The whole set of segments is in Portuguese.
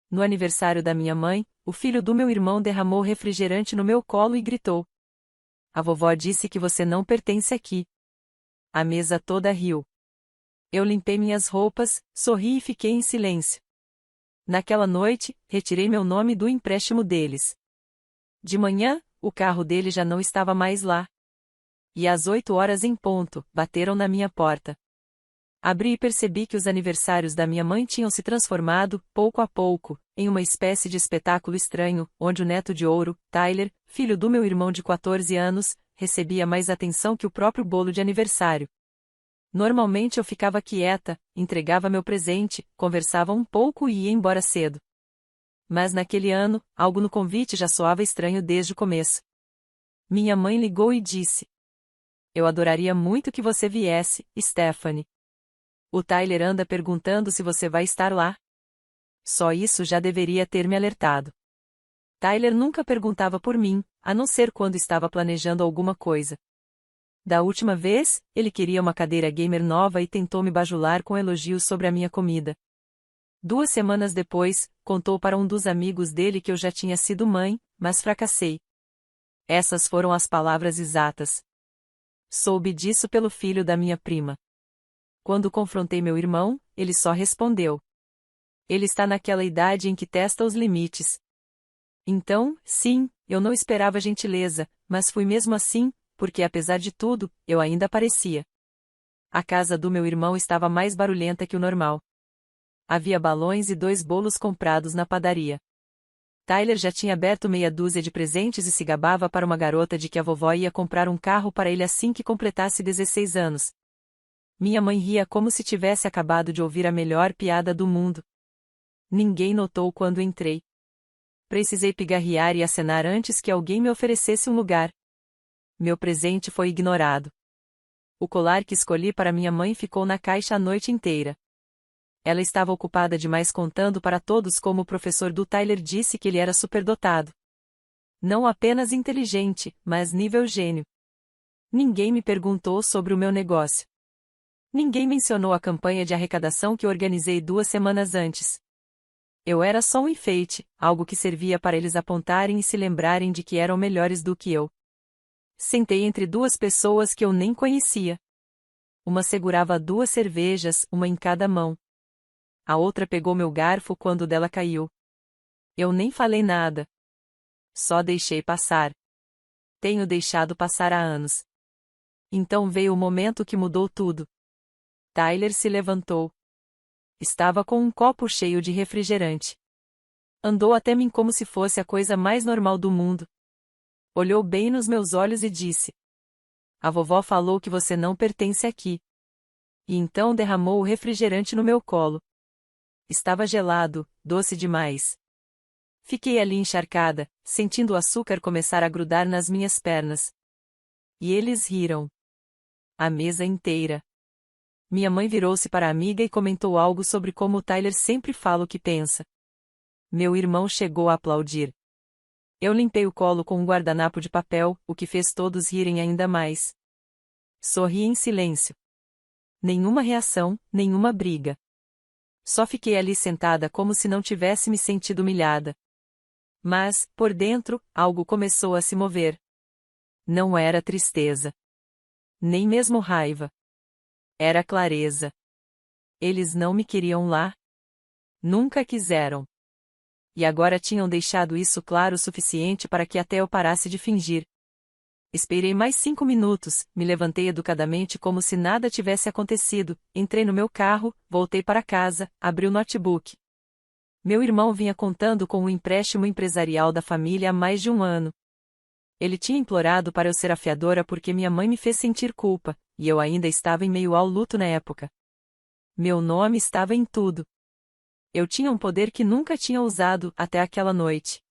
No aniversário da minha mãe, o filho do meu irmão derramou refrigerante no meu colo e gritou: "A vovó disse que você não pertence aqui." A mesa toda riu. Eu limpei minhas roupas, sorri e fiquei em silêncio. Naquela noite, retirei meu nome do empréstimo deles. De manhã, o carro dele já não estava mais lá. E às 8 horas em ponto, bateram na minha porta. Abri e percebi que os aniversários da minha mãe tinham se transformado, pouco a pouco, em uma espécie de espetáculo estranho, onde o neto de ouro, Tyler, filho do meu irmão de 14 anos, recebia mais atenção que o próprio bolo de aniversário. Normalmente eu ficava quieta, entregava meu presente, conversava um pouco e ia embora cedo. Mas naquele ano, algo no convite já soava estranho desde o começo. Minha mãe ligou e disse: "Eu adoraria muito que você viesse, Stephanie. O Tyler anda perguntando se você vai estar lá." Só isso já deveria ter me alertado. Tyler nunca perguntava por mim, a não ser quando estava planejando alguma coisa. Da última vez, ele queria uma cadeira gamer nova e tentou me bajular com elogios sobre a minha comida. 2 semanas depois, contou para um dos amigos dele que eu já tinha sido mãe, mas fracassei. Essas foram as palavras exatas. Soube disso pelo filho da minha prima. Quando confrontei meu irmão, ele só respondeu: "Ele está naquela idade em que testa os limites." Então, sim, eu não esperava gentileza, mas fui mesmo assim, porque apesar de tudo, eu ainda parecia. A casa do meu irmão estava mais barulhenta que o normal. Havia balões e 2 bolos comprados na padaria. Tyler já tinha aberto meia dúzia de presentes e se gabava para uma garota de que a vovó ia comprar um carro para ele assim que completasse 16 anos. Minha mãe ria como se tivesse acabado de ouvir a melhor piada do mundo. Ninguém notou quando entrei. Precisei pigarrear e acenar antes que alguém me oferecesse um lugar. Meu presente foi ignorado. O colar que escolhi para minha mãe ficou na caixa a noite inteira. Ela estava ocupada demais contando para todos como o professor do Tyler disse que ele era superdotado. Não apenas inteligente, mas nível gênio. Ninguém me perguntou sobre o meu negócio. Ninguém mencionou a campanha de arrecadação que organizei 2 semanas antes. Eu era só um enfeite, algo que servia para eles apontarem e se lembrarem de que eram melhores do que eu. Sentei entre 2 pessoas que eu nem conhecia. Uma segurava 2 cervejas, uma em cada mão. A outra pegou meu garfo quando o dela caiu. Eu nem falei nada. Só deixei passar. Tenho deixado passar há anos. Então veio o momento que mudou tudo. Tyler se levantou. Estava com um copo cheio de refrigerante. Andou até mim como se fosse a coisa mais normal do mundo. Olhou bem nos meus olhos e disse: "A vovó falou que você não pertence aqui." E então derramou o refrigerante no meu colo. Estava gelado, doce demais. Fiquei ali encharcada, sentindo o açúcar começar a grudar nas minhas pernas. E eles riram. A mesa inteira. Minha mãe virou-se para a amiga e comentou algo sobre como o Tyler sempre fala o que pensa. Meu irmão chegou a aplaudir. Eu limpei o colo com um guardanapo de papel, o que fez todos rirem ainda mais. Sorri em silêncio. Nenhuma reação, nenhuma briga. Só fiquei ali sentada como se não tivesse me sentido humilhada. Mas, por dentro, algo começou a se mover. Não era tristeza. Nem mesmo raiva. Era clareza. Eles não me queriam lá. Nunca quiseram. E agora tinham deixado isso claro o suficiente para que até eu parasse de fingir. Esperei mais 5 minutos, me levantei educadamente como se nada tivesse acontecido, entrei no meu carro, voltei para casa, abri o notebook. Meu irmão vinha contando com o empréstimo empresarial da família há mais de um ano. Ele tinha implorado para eu ser a fiadora porque minha mãe me fez sentir culpa, e eu ainda estava em meio ao luto na época. Meu nome estava em tudo. Eu tinha um poder que nunca tinha usado até aquela noite.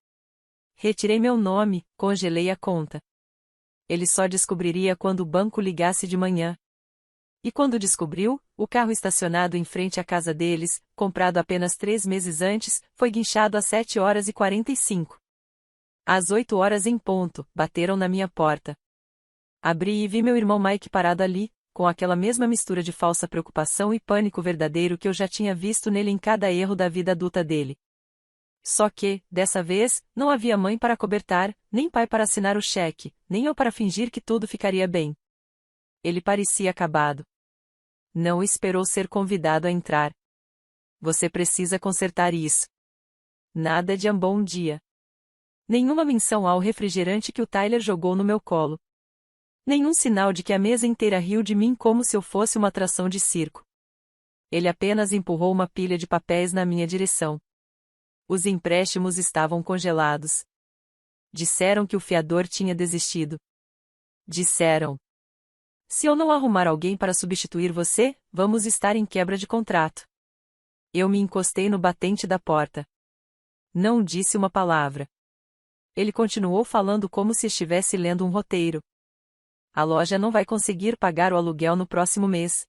Retirei meu nome, congelei a conta. Ele só descobriria quando o banco ligasse de manhã. E quando descobriu, o carro estacionado em frente à casa deles, comprado apenas 3 meses antes, foi guinchado às 7h45. Às 8 horas em ponto, bateram na minha porta. Abri e vi meu irmão Mike parado ali, com aquela mesma mistura de falsa preocupação e pânico verdadeiro que eu já tinha visto nele em cada erro da vida adulta dele. Só que, dessa vez, não havia mãe para acobertar, nem pai para assinar o cheque, nem eu para fingir que tudo ficaria bem. Ele parecia acabado. Não esperou ser convidado a entrar. Você precisa consertar isso. Nada de bom dia. Nenhuma menção ao refrigerante que o Tyler jogou no meu colo. Nenhum sinal de que a mesa inteira riu de mim como se eu fosse uma atração de circo. Ele apenas empurrou uma pilha de papéis na minha direção. Os empréstimos estavam congelados. Disseram que o fiador tinha desistido. Disseram: se eu não arrumar alguém para substituir você, vamos estar em quebra de contrato. Eu me encostei no batente da porta. Não disse uma palavra. Ele continuou falando como se estivesse lendo um roteiro. A loja não vai conseguir pagar o aluguel no próximo mês.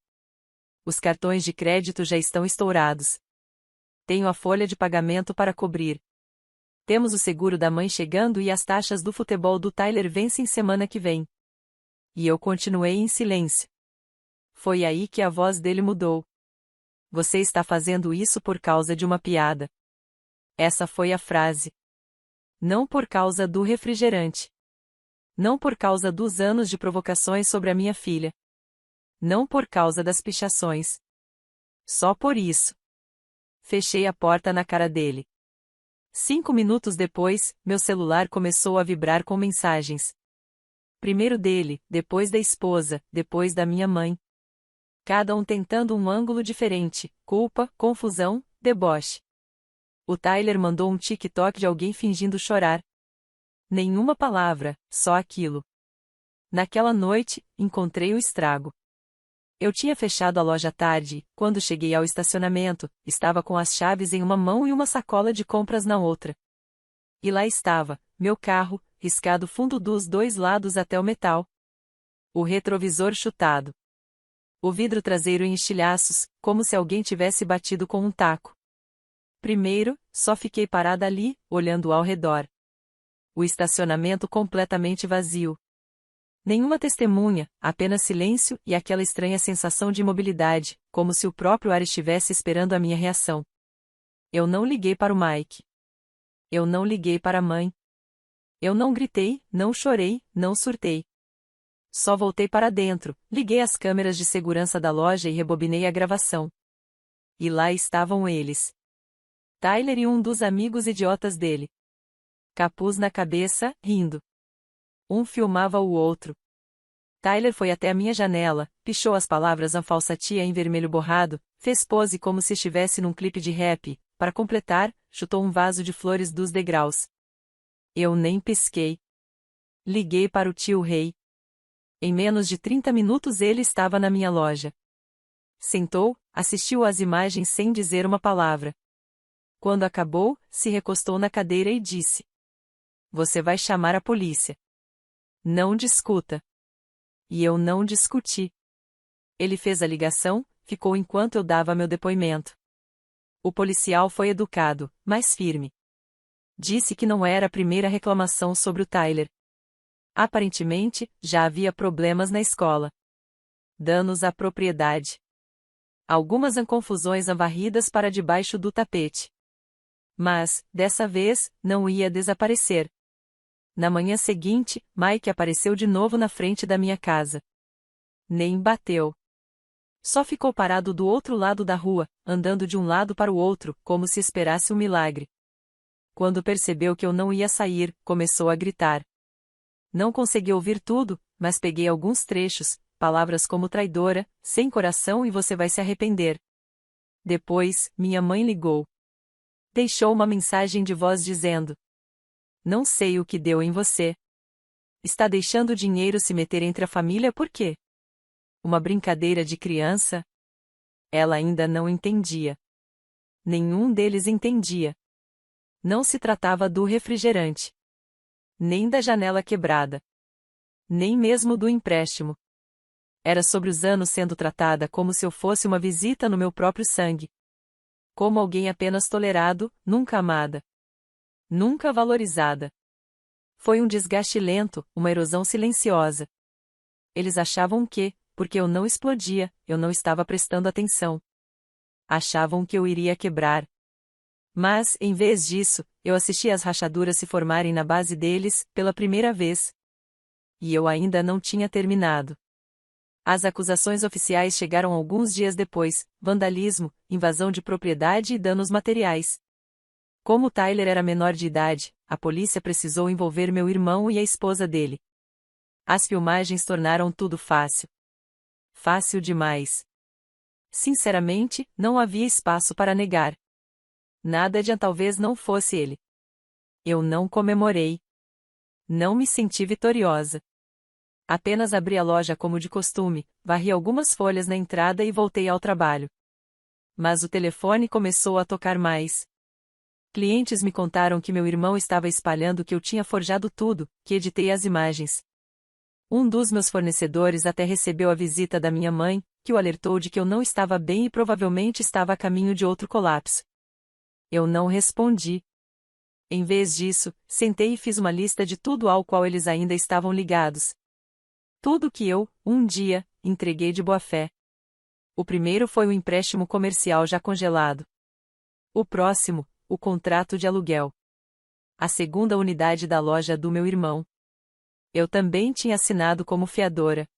Os cartões de crédito já estão estourados. Tenho a folha de pagamento para cobrir. Temos o seguro da mãe chegando e as taxas do futebol do Tyler vencem semana que vem. E eu continuei em silêncio. Foi aí que a voz dele mudou. Você está fazendo isso por causa de uma piada. Essa foi a frase. Não por causa do refrigerante. Não por causa dos anos de provocações sobre a minha filha. Não por causa das pichações. Só por isso. Fechei a porta na cara dele. 5 minutos depois, meu celular começou a vibrar com mensagens. Primeiro dele, depois da esposa, depois da minha mãe. Cada um tentando um ângulo diferente, culpa, confusão, deboche. O Tyler mandou um TikTok de alguém fingindo chorar. Nenhuma palavra, só aquilo. Naquela noite, encontrei o estrago. Eu tinha fechado a loja tarde, quando cheguei ao estacionamento, estava com as chaves em uma mão e uma sacola de compras na outra. E lá estava, meu carro, riscado fundo dos dois lados até o metal. O retrovisor chutado. O vidro traseiro em estilhaços, como se alguém tivesse batido com um taco. Primeiro, só fiquei parada ali, olhando ao redor. O estacionamento completamente vazio. Nenhuma testemunha, apenas silêncio e aquela estranha sensação de imobilidade, como se o próprio ar estivesse esperando a minha reação. Eu não liguei para o Mike. Eu não liguei para a mãe. Eu não gritei, não chorei, não surtei. Só voltei para dentro, liguei as câmeras de segurança da loja e rebobinei a gravação. E lá estavam eles. Tyler e um dos amigos idiotas dele. Capuz na cabeça, rindo. Um filmava o outro. Tyler foi até a minha janela, pichou as palavras Anfalsatia em vermelho borrado, fez pose como se estivesse num clipe de rap, para completar, chutou um vaso de flores dos degraus. Eu nem pisquei. Liguei para o tio Rei. Em menos de 30 minutos ele estava na minha loja. Sentou, assistiu às imagens sem dizer uma palavra. Quando acabou, se recostou na cadeira e disse: você vai chamar a polícia. Não discuta. E eu não discuti. Ele fez a ligação, ficou enquanto eu dava meu depoimento. O policial foi educado, mas firme. Disse que não era a primeira reclamação sobre o Tyler. Aparentemente, já havia problemas na escola. Danos à propriedade. Algumas confusões varridas para debaixo do tapete. Mas, dessa vez, não ia desaparecer. Na manhã seguinte, Mike apareceu de novo na frente da minha casa. Nem bateu. Só ficou parado do outro lado da rua, andando de um lado para o outro, como se esperasse um milagre. Quando percebeu que eu não ia sair, começou a gritar. Não consegui ouvir tudo, mas peguei alguns trechos, palavras como traidora, sem coração e você vai se arrepender. Depois, minha mãe ligou. Deixou uma mensagem de voz dizendo: não sei o que deu em você. Está deixando o dinheiro se meter entre a família por quê? Uma brincadeira de criança? Ela ainda não entendia. Nenhum deles entendia. Não se tratava do refrigerante. Nem da janela quebrada. Nem mesmo do empréstimo. Era sobre os anos sendo tratada como se eu fosse uma visita no meu próprio sangue. Como alguém apenas tolerado, nunca amada. Nunca valorizada. Foi um desgaste lento, uma erosão silenciosa. Eles achavam que, porque eu não explodia, eu não estava prestando atenção. Achavam que eu iria quebrar. Mas, em vez disso, eu assisti às rachaduras se formarem na base deles, pela primeira vez. E eu ainda não tinha terminado. As acusações oficiais chegaram alguns dias depois: vandalismo, invasão de propriedade e danos materiais. Como Tyler era menor de idade, a polícia precisou envolver meu irmão e a esposa dele. As filmagens tornaram tudo fácil. Fácil demais. Sinceramente, não havia espaço para negar. Nada de talvez não fosse ele. Eu não comemorei. Não me senti vitoriosa. Apenas abri a loja como de costume, varri algumas folhas na entrada e voltei ao trabalho. Mas o telefone começou a tocar mais. Clientes me contaram que meu irmão estava espalhando que eu tinha forjado tudo, que editei as imagens. Um dos meus fornecedores até recebeu a visita da minha mãe, que o alertou de que eu não estava bem e provavelmente estava a caminho de outro colapso. Eu não respondi. Em vez disso, sentei e fiz uma lista de tudo ao qual eles ainda estavam ligados. Tudo que eu, um dia, entreguei de boa fé. O primeiro foi o empréstimo comercial já congelado. O próximo, o contrato de aluguel. A segunda unidade da loja do meu irmão. Eu também tinha assinado como fiadora.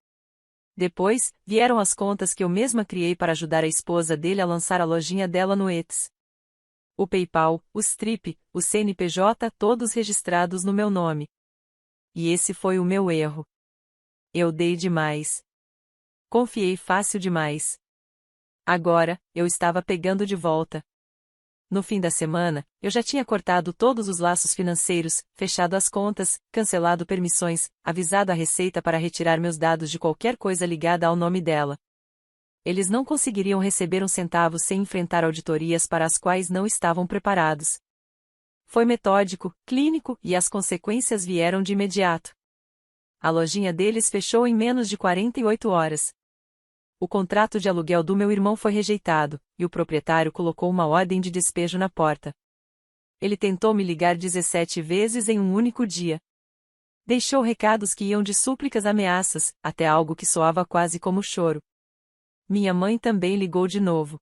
Depois, vieram as contas que eu mesma criei para ajudar a esposa dele a lançar a lojinha dela no Etsy. O PayPal, o Stripe, o CNPJ, todos registrados no meu nome. E esse foi o meu erro. Eu dei demais. Confiei fácil demais. Agora, eu estava pegando de volta. No fim da semana, eu já tinha cortado todos os laços financeiros, fechado as contas, cancelado permissões, avisado a Receita para retirar meus dados de qualquer coisa ligada ao nome dela. Eles não conseguiriam receber um centavo sem enfrentar auditorias para as quais não estavam preparados. Foi metódico, clínico e as consequências vieram de imediato. A lojinha deles fechou em menos de 48 horas. O contrato de aluguel do meu irmão foi rejeitado, e o proprietário colocou uma ordem de despejo na porta. Ele tentou me ligar 17 vezes em um único dia. Deixou recados que iam de súplicas a ameaças, até algo que soava quase como choro. Minha mãe também ligou de novo.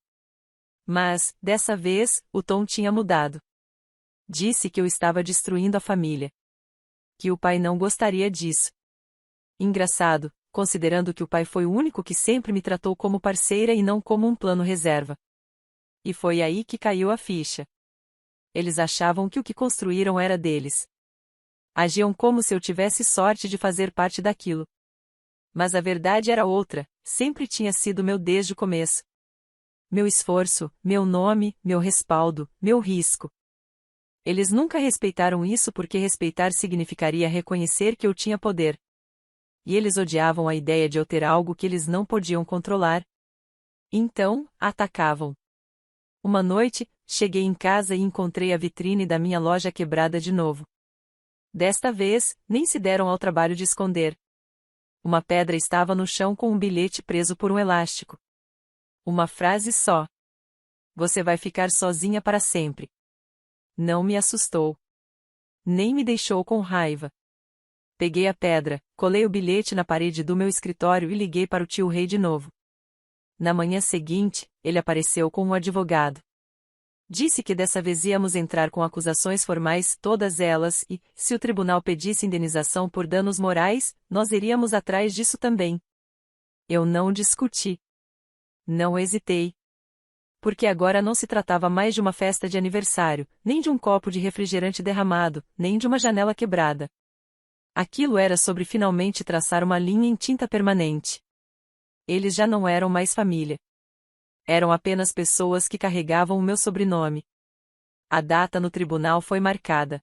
Mas, dessa vez, o tom tinha mudado. Disse que eu estava destruindo a família. Que o pai não gostaria disso. Engraçado, considerando que o pai foi o único que sempre me tratou como parceira e não como um plano reserva. E foi aí que caiu a ficha. Eles achavam que o que construíram era deles. Agiam como se eu tivesse sorte de fazer parte daquilo. Mas a verdade era outra, sempre tinha sido meu desde o começo. Meu esforço, meu nome, meu respaldo, meu risco. Eles nunca respeitaram isso porque respeitar significaria reconhecer que eu tinha poder. E eles odiavam a ideia de eu ter algo que eles não podiam controlar. Então, atacavam. Uma noite, cheguei em casa e encontrei a vitrine da minha loja quebrada de novo. Desta vez, nem se deram ao trabalho de esconder. Uma pedra estava no chão com um bilhete preso por um elástico. Uma frase só. Você vai ficar sozinha para sempre. Não me assustou. Nem me deixou com raiva. Peguei a pedra, colei o bilhete na parede do meu escritório e liguei para o tio Rei de novo. Na manhã seguinte, ele apareceu com um advogado. Disse que dessa vez íamos entrar com acusações formais, todas elas, e, se o tribunal pedisse indenização por danos morais, nós iríamos atrás disso também. Eu não discuti. Não hesitei. Porque agora não se tratava mais de uma festa de aniversário, nem de um copo de refrigerante derramado, nem de uma janela quebrada. Aquilo era sobre finalmente traçar uma linha em tinta permanente. Eles já não eram mais família. Eram apenas pessoas que carregavam o meu sobrenome. A data no tribunal foi marcada.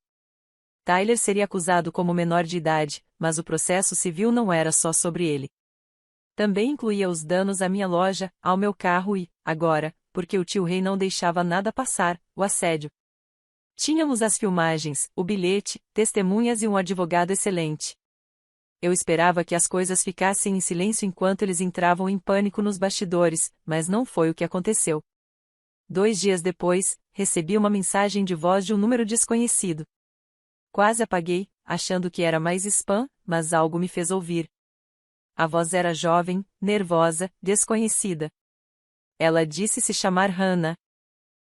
Tyler seria acusado como menor de idade, mas o processo civil não era só sobre ele. Também incluía os danos à minha loja, ao meu carro e, agora, porque o tio Rei não deixava nada passar, o assédio. Tínhamos as filmagens, o bilhete, testemunhas e um advogado excelente. Eu esperava que as coisas ficassem em silêncio enquanto eles entravam em pânico nos bastidores, mas não foi o que aconteceu. 2 dias depois, recebi uma mensagem de voz de um número desconhecido. Quase apaguei, achando que era mais spam, mas algo me fez ouvir. A voz era jovem, nervosa, desconhecida. Ela disse se chamar Hannah.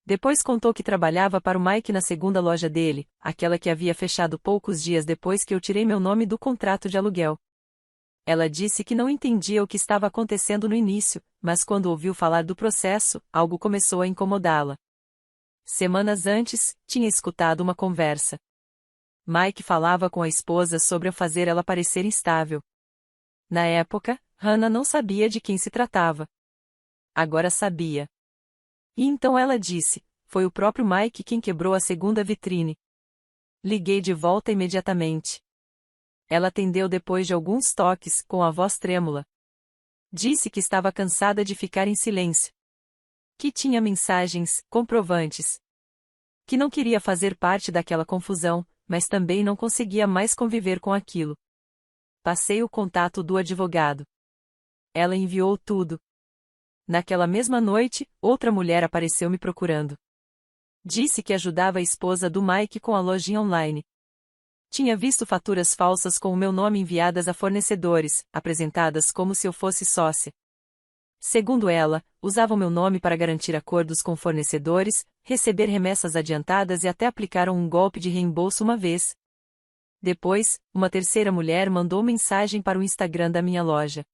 Depois contou que trabalhava para o Mike na segunda loja dele, aquela que havia fechado poucos dias depois que eu tirei meu nome do contrato de aluguel. Ela disse que não entendia o que estava acontecendo no início, mas quando ouviu falar do processo, algo começou a incomodá-la. Semanas antes, tinha escutado uma conversa. Mike falava com a esposa sobre fazer ela parecer instável. Na época, Hannah não sabia de quem se tratava. Agora sabia. E então ela disse: foi o próprio Mike quem quebrou a segunda vitrine. Liguei de volta imediatamente. Ela atendeu depois de alguns toques, com a voz trêmula. Disse que estava cansada de ficar em silêncio. Que tinha mensagens, comprovantes. Que não queria fazer parte daquela confusão, mas também não conseguia mais conviver com aquilo. Passei o contato do advogado. Ela enviou tudo. Naquela mesma noite, outra mulher apareceu me procurando. Disse que ajudava a esposa do Mike com a lojinha online. Tinha visto faturas falsas com o meu nome enviadas a fornecedores, apresentadas como se eu fosse sócia. Segundo ela, usavam meu nome para garantir acordos com fornecedores, receber remessas adiantadas e até aplicaram um golpe de reembolso uma vez. Depois, uma terceira mulher mandou mensagem para o Instagram da minha loja.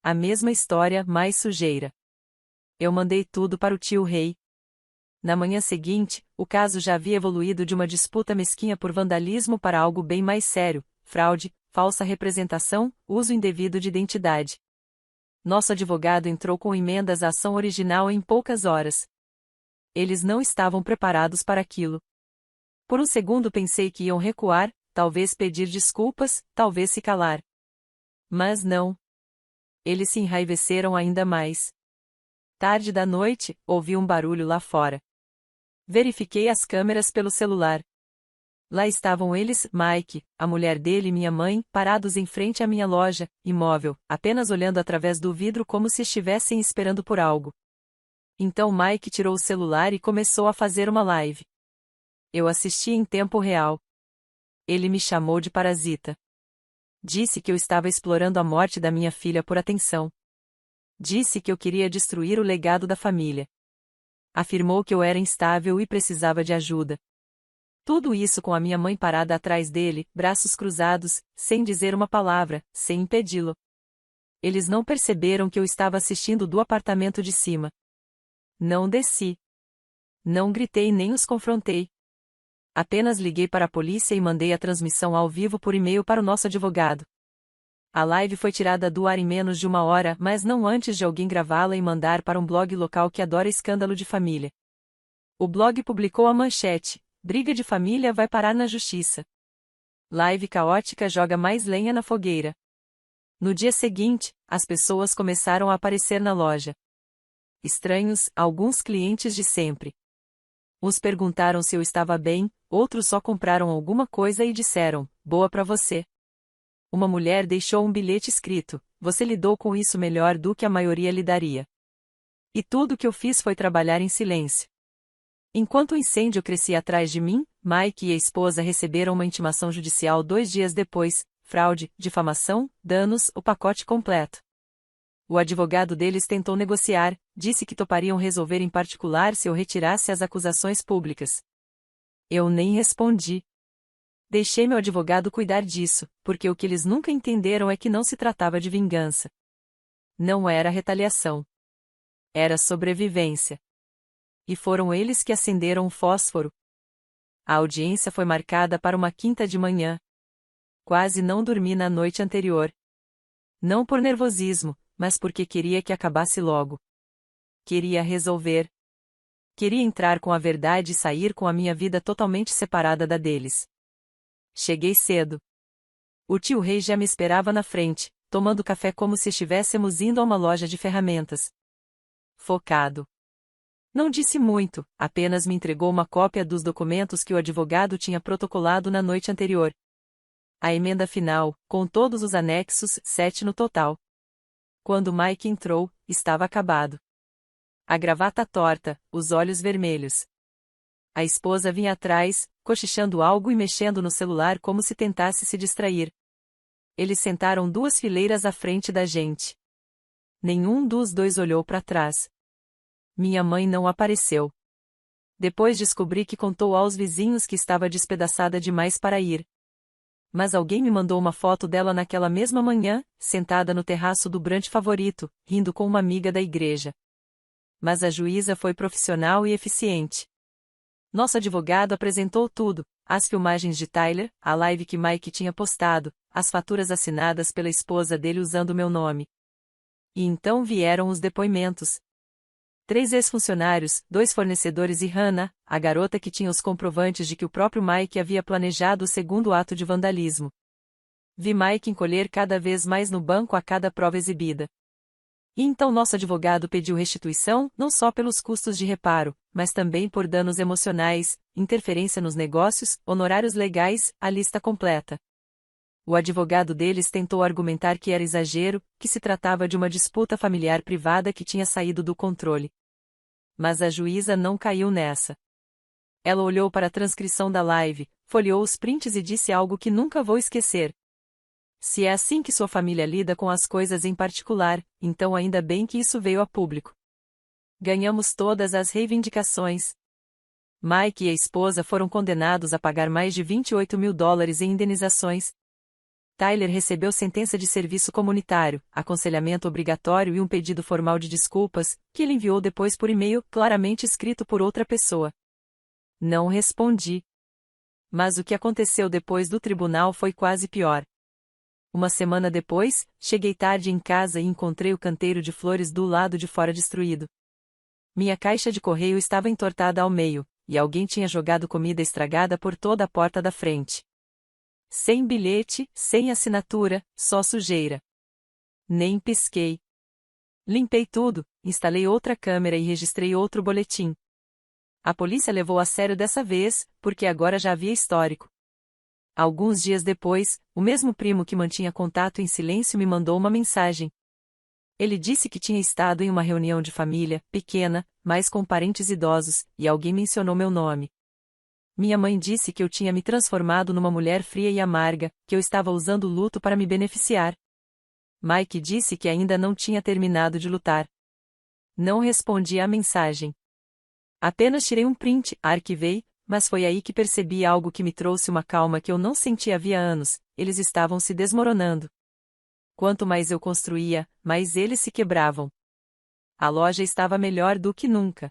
A mesma história, mais sujeira. Eu mandei tudo para o tio Rei. Na manhã seguinte, o caso já havia evoluído de uma disputa mesquinha por vandalismo para algo bem mais sério: fraude, falsa representação, uso indevido de identidade. Nosso advogado entrou com emendas à ação original em poucas horas. Eles não estavam preparados para aquilo. Por um segundo pensei que iam recuar, talvez pedir desculpas, talvez se calar. Mas não. Eles se enraiveceram ainda mais. Tarde da noite, ouvi um barulho lá fora. Verifiquei as câmeras pelo celular. Lá estavam eles, Mike, a mulher dele e minha mãe, parados em frente à minha loja, imóvel, apenas olhando através do vidro como se estivessem esperando por algo. Então Mike tirou o celular e começou a fazer uma live. Eu assisti em tempo real. Ele me chamou de parasita. Disse que eu estava explorando a morte da minha filha por atenção. Disse que eu queria destruir o legado da família. Afirmou que eu era instável e precisava de ajuda. Tudo isso com a minha mãe parada atrás dele, braços cruzados, sem dizer uma palavra, sem impedi-lo. Eles não perceberam que eu estava assistindo do apartamento de cima. Não desci. Não gritei nem os confrontei. Apenas liguei para a polícia e mandei a transmissão ao vivo por e-mail para o nosso advogado. A live foi tirada do ar em menos de uma hora, mas não antes de alguém gravá-la e mandar para um blog local que adora escândalo de família. O blog publicou a manchete: briga de família vai parar na justiça. Live caótica joga mais lenha na fogueira. No dia seguinte, as pessoas começaram a aparecer na loja. Estranhos, alguns clientes de sempre. Uns perguntaram se eu estava bem, outros só compraram alguma coisa e disseram: boa pra você. Uma mulher deixou um bilhete escrito: você lidou com isso melhor do que a maioria lidaria. E tudo que eu fiz foi trabalhar em silêncio. Enquanto o incêndio crescia atrás de mim, Mike e a esposa receberam uma intimação judicial 2 dias depois: fraude, difamação, danos, o pacote completo. O advogado deles tentou negociar, disse que topariam resolver em particular se eu retirasse as acusações públicas. Eu nem respondi. Deixei meu advogado cuidar disso, porque o que eles nunca entenderam é que não se tratava de vingança. Não era retaliação. Era sobrevivência. E foram eles que acenderam o fósforo. A audiência foi marcada para uma quinta de manhã. Quase não dormi na noite anterior. Não por nervosismo, mas porque queria que acabasse logo. Queria resolver. Queria entrar com a verdade e sair com a minha vida totalmente separada da deles. Cheguei cedo. O tio Rei já me esperava na frente, tomando café como se estivéssemos indo a uma loja de ferramentas. Focado. Não disse muito, apenas me entregou uma cópia dos documentos que o advogado tinha protocolado na noite anterior. A emenda final, com todos os anexos, 7 no total. Quando Mike entrou, estava acabado. A gravata torta, os olhos vermelhos. A esposa vinha atrás, cochichando algo e mexendo no celular como se tentasse se distrair. Eles sentaram 2 fileiras à frente da gente. Nenhum dos dois olhou para trás. Minha mãe não apareceu. Depois descobri que contou aos vizinhos que estava despedaçada demais para ir. Mas alguém me mandou uma foto dela naquela mesma manhã, sentada no terraço do brunch favorito, rindo com uma amiga da igreja. Mas a juíza foi profissional e eficiente. Nosso advogado apresentou tudo: as filmagens de Tyler, a live que Mike tinha postado, as faturas assinadas pela esposa dele usando meu nome. E então vieram os depoimentos. 3 ex-funcionários, 2 fornecedores e Hannah, a garota que tinha os comprovantes de que o próprio Mike havia planejado o segundo ato de vandalismo. Vi Mike encolher cada vez mais no banco a cada prova exibida. E então nosso advogado pediu restituição, não só pelos custos de reparo, mas também por danos emocionais, interferência nos negócios, honorários legais, a lista completa. O advogado deles tentou argumentar que era exagero, que se tratava de uma disputa familiar privada que tinha saído do controle. Mas a juíza não caiu nessa. Ela olhou para a transcrição da live, folheou os prints e disse algo que nunca vou esquecer. Se é assim que sua família lida com as coisas em particular, então ainda bem que isso veio a público. Ganhamos todas as reivindicações. Mike e a esposa foram condenados a pagar mais de $28 mil em indenizações. Tyler recebeu sentença de serviço comunitário, aconselhamento obrigatório e um pedido formal de desculpas, que ele enviou depois por e-mail, claramente escrito por outra pessoa. Não respondi. Mas o que aconteceu depois do tribunal foi quase pior. Uma semana depois, cheguei tarde em casa e encontrei o canteiro de flores do lado de fora destruído. Minha caixa de correio estava entortada ao meio, e alguém tinha jogado comida estragada por toda a porta da frente. Sem bilhete, sem assinatura, só sujeira. Nem pisquei. Limpei tudo, instalei outra câmera e registrei outro boletim. A polícia levou a sério dessa vez, porque agora já havia histórico. Alguns dias depois, o mesmo primo que mantinha contato em silêncio me mandou uma mensagem. Ele disse que tinha estado em uma reunião de família, pequena, mas com parentes idosos, e alguém mencionou meu nome. Minha mãe disse que eu tinha me transformado numa mulher fria e amarga, que eu estava usando o luto para me beneficiar. Mike disse que ainda não tinha terminado de lutar. Não respondi à mensagem. Apenas tirei um print, arquivei, mas foi aí que percebi algo que me trouxe uma calma que eu não sentia havia anos: eles estavam se desmoronando. Quanto mais eu construía, mais eles se quebravam. A loja estava melhor do que nunca.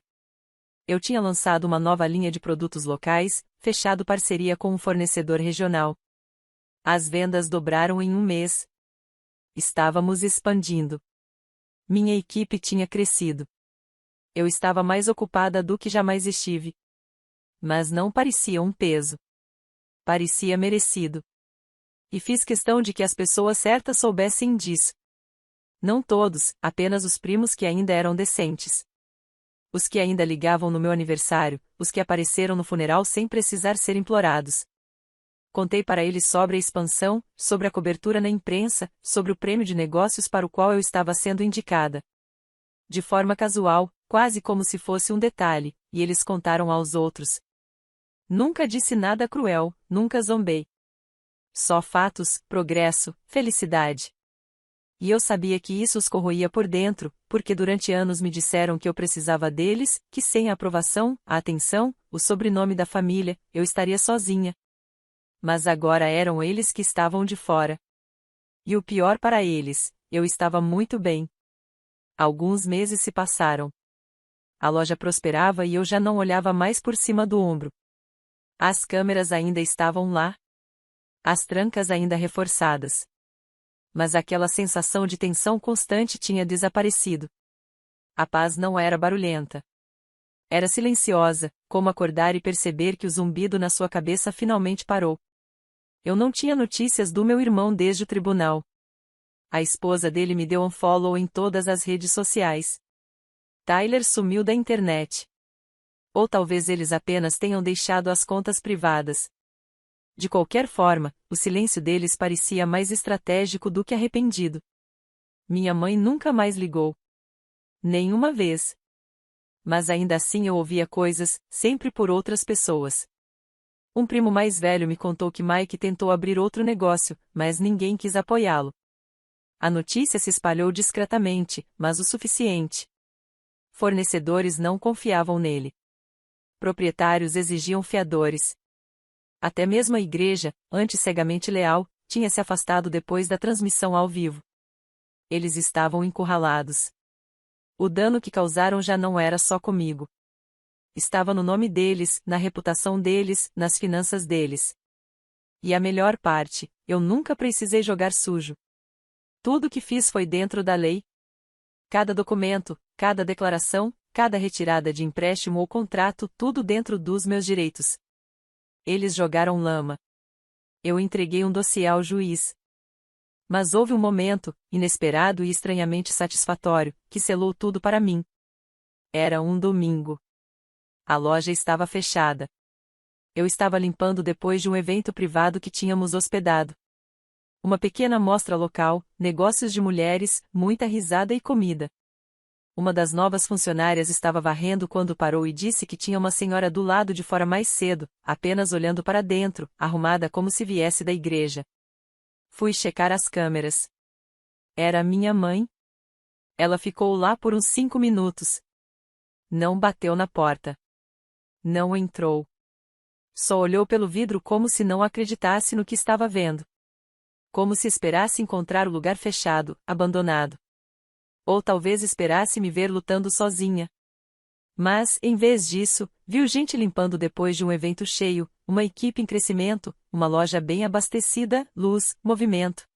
Eu tinha lançado uma nova linha de produtos locais, fechado parceria com um fornecedor regional. As vendas dobraram em um mês. Estávamos expandindo. Minha equipe tinha crescido. Eu estava mais ocupada do que jamais estive. Mas não parecia um peso. Parecia merecido. E fiz questão de que as pessoas certas soubessem disso. Não todos, apenas os primos que ainda eram decentes. Os que ainda ligavam no meu aniversário, os que apareceram no funeral sem precisar ser implorados. Contei para eles sobre a expansão, sobre a cobertura na imprensa, sobre o prêmio de negócios para o qual eu estava sendo indicada. De forma casual, quase como se fosse um detalhe, e eles contaram aos outros. Nunca disse nada cruel, nunca zombei. Só fatos, progresso, felicidade. E eu sabia que isso os corroía por dentro, porque durante anos me disseram que eu precisava deles, que sem a aprovação, a atenção, o sobrenome da família, eu estaria sozinha. Mas agora eram eles que estavam de fora. E o pior para eles, eu estava muito bem. Alguns meses se passaram. A loja prosperava e eu já não olhava mais por cima do ombro. As câmeras ainda estavam lá. As trancas ainda reforçadas. Mas aquela sensação de tensão constante tinha desaparecido. A paz não era barulhenta. Era silenciosa, como acordar e perceber que o zumbido na sua cabeça finalmente parou. Eu não tinha notícias do meu irmão desde o tribunal. A esposa dele me deu um follow em todas as redes sociais. Tyler sumiu da internet. Ou talvez eles apenas tenham deixado as contas privadas. De qualquer forma, o silêncio deles parecia mais estratégico do que arrependido. Minha mãe nunca mais ligou. Nenhuma vez. Mas ainda assim eu ouvia coisas, sempre por outras pessoas. Um primo mais velho me contou que Mike tentou abrir outro negócio, mas ninguém quis apoiá-lo. A notícia se espalhou discretamente, mas o suficiente. Fornecedores não confiavam nele. proprietários exigiam fiadores. Até mesmo a igreja, antes cegamente leal, tinha se afastado depois da transmissão ao vivo. Eles estavam encurralados. O dano que causaram já não era só comigo. Estava no nome deles, na reputação deles, nas finanças deles. E a melhor parte, eu nunca precisei jogar sujo. Tudo que fiz foi dentro da lei. Cada documento, cada declaração, cada retirada de empréstimo ou contrato, tudo dentro dos meus direitos. Eles jogaram lama. Eu entreguei um dossiê ao juiz. Mas houve um momento, inesperado e estranhamente satisfatório, que selou tudo para mim. Era um domingo. A loja estava fechada. Eu estava limpando depois de um evento privado que tínhamos hospedado. Uma pequena amostra local, negócios de mulheres, muita risada e comida. Uma das novas funcionárias estava varrendo quando parou e disse que tinha uma senhora do lado de fora mais cedo, apenas olhando para dentro, arrumada como se viesse da igreja. Fui checar as câmeras. Era minha mãe. Ela ficou lá por uns 5 minutos. Não bateu na porta. Não entrou. Só olhou pelo vidro como se não acreditasse no que estava vendo. Como se esperasse encontrar o lugar fechado, abandonado. Ou talvez esperasse me ver lutando sozinha. Mas, em vez disso, viu gente limpando depois de um evento cheio, uma equipe em crescimento, uma loja bem abastecida, luz, movimento.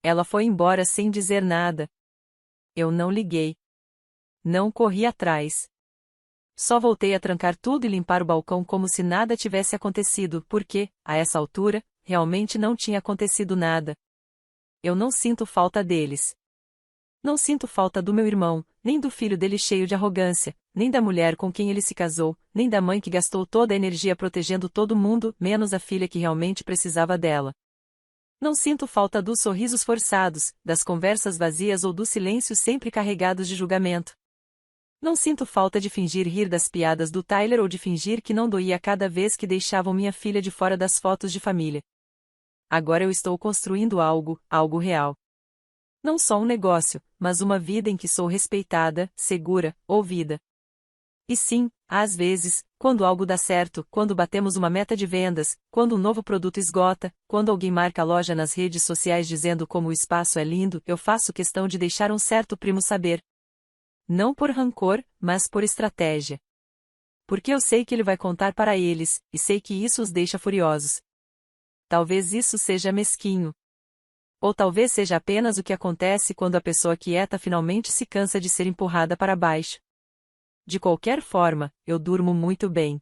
Ela foi embora sem dizer nada. Eu não liguei. Não corri atrás. Só voltei a trancar tudo e limpar o balcão como se nada tivesse acontecido, porque, a essa altura, realmente não tinha acontecido nada. Eu não sinto falta deles. Não sinto falta do meu irmão, nem do filho dele cheio de arrogância, nem da mulher com quem ele se casou, nem da mãe que gastou toda a energia protegendo todo mundo, menos a filha que realmente precisava dela. Não sinto falta dos sorrisos forçados, das conversas vazias ou dos silêncios sempre carregados de julgamento. Não sinto falta de fingir rir das piadas do Tyler ou de fingir que não doía cada vez que deixavam minha filha de fora das fotos de família. Agora eu estou construindo algo real. Não só um negócio, mas uma vida em que sou respeitada, segura, ouvida. E sim, às vezes, quando algo dá certo, quando batemos uma meta de vendas, quando um novo produto esgota, quando alguém marca a loja nas redes sociais dizendo como o espaço é lindo, eu faço questão de deixar um certo primo saber. Não por rancor, mas por estratégia. Porque eu sei que ele vai contar para eles, e sei que isso os deixa furiosos. Talvez isso seja mesquinho. Ou talvez seja apenas o que acontece quando a pessoa quieta finalmente se cansa de ser empurrada para baixo. De qualquer forma, eu durmo muito bem.